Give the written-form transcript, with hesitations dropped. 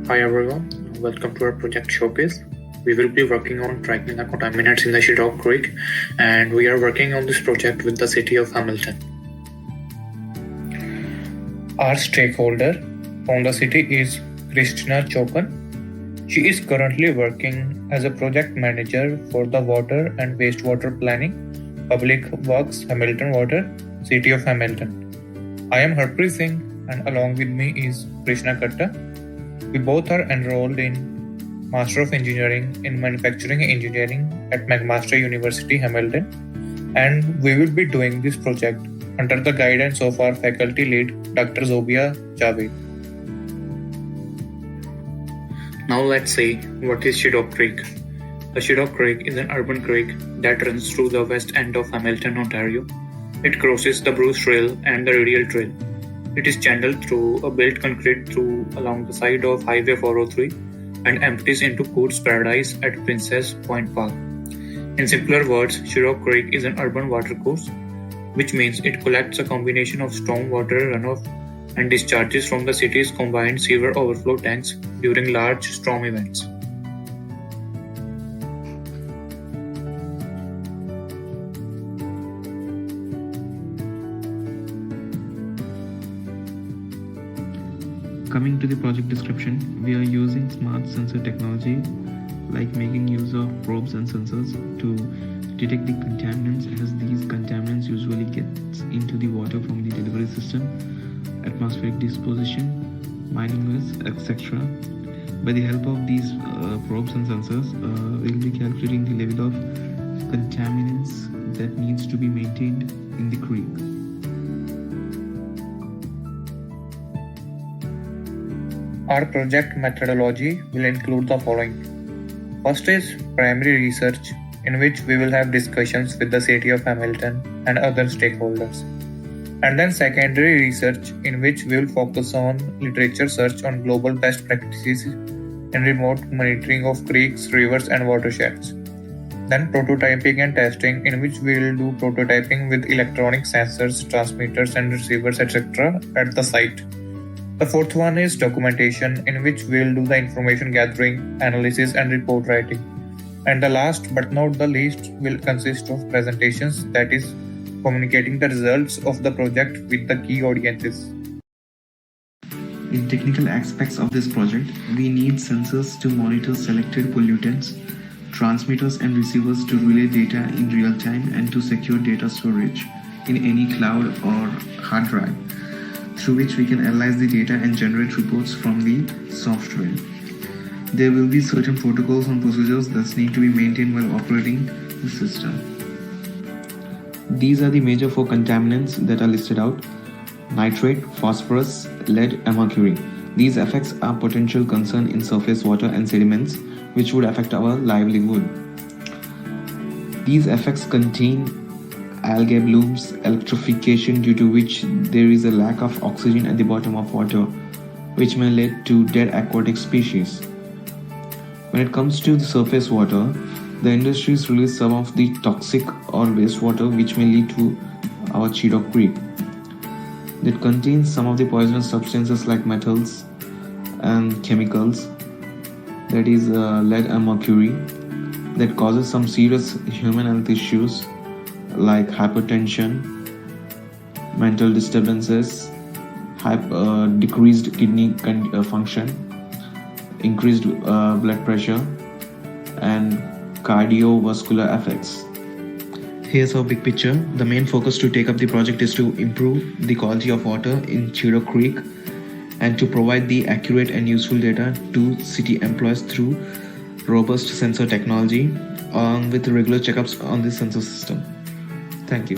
Hi everyone, welcome to our project Showcase. We will be working on tracking the contaminants in the Shidog Creek, and we are working on this project with the city of Hamilton. Our stakeholder from the city is Christina Chokan. She is currently working as a project manager for the water and wastewater planning, Public Works Hamilton Water, City of Hamilton. I am Harpreet Singh, and along with me is Krishna Katta. We both are enrolled in Master of Engineering in Manufacturing Engineering at McMaster University, Hamilton, and we will be doing this project under the guidance of our faculty lead, Dr. Zobia Javed. Now let's see, what is Shidog Creek? The Shidog Creek is an urban creek that runs through the west end of Hamilton, Ontario. It crosses the Bruce Trail and the Radial Trail. It is channeled through a built concrete through along the side of Highway 403 and empties into Coots Paradise at Princess Point Park. In simpler words, Shidog Creek is an urban watercourse, which means it collects a combination of stormwater runoff and discharges from the city's combined sewer overflow tanks during large storm events. Coming to the project description, we are using smart sensor technology like making use of probes and sensors to detect the contaminants, as these contaminants usually get into the water from the delivery system, atmospheric disposition, mining wells, etc. By the help of these probes and sensors, we will be calculating the level of contaminants that needs to be maintained in the creek. Our project methodology will include the following. First is primary research, in which we will have discussions with the city of Hamilton and other stakeholders. And then secondary research, in which we will focus on literature search on global best practices in remote monitoring of creeks, rivers, and watersheds. Then prototyping and testing, in which we will do prototyping with electronic sensors, transmitters, and receivers, etc. at the site. The fourth one is documentation, in which we will do the information gathering, analysis, and report writing. And the last but not the least will consist of presentations, that is, communicating the results of the project with the key audiences. In technical aspects of this project, we need sensors to monitor selected pollutants, transmitters and receivers to relay data in real time, and to secure data storage in any cloud or hard drive, through which we can analyze the data and generate reports from the software. There will be certain protocols and procedures that need to be maintained while operating the system. These are the major 4 contaminants that are listed out: nitrate, phosphorus, lead, and mercury. These effects are potential concern in surface water and sediments, which would affect our livelihood. These effects contain algae blooms, electrification due to which there is a lack of oxygen at the bottom of water, which may lead to dead aquatic species. When it comes to the surface water, the industries release some of the toxic or wastewater which may lead to our Shidog Creek. That contains some of the poisonous substances like metals and chemicals, that is lead and mercury, that causes some serious human health issues like hypertension, mental disturbances, decreased kidney function, increased blood pressure, and cardiovascular effects. Here's our big picture. The main focus to take up the project is to improve the quality of water in Shidog Creek and to provide the accurate and useful data to city employees through robust sensor technology, along with regular checkups on the sensor system. Thank you.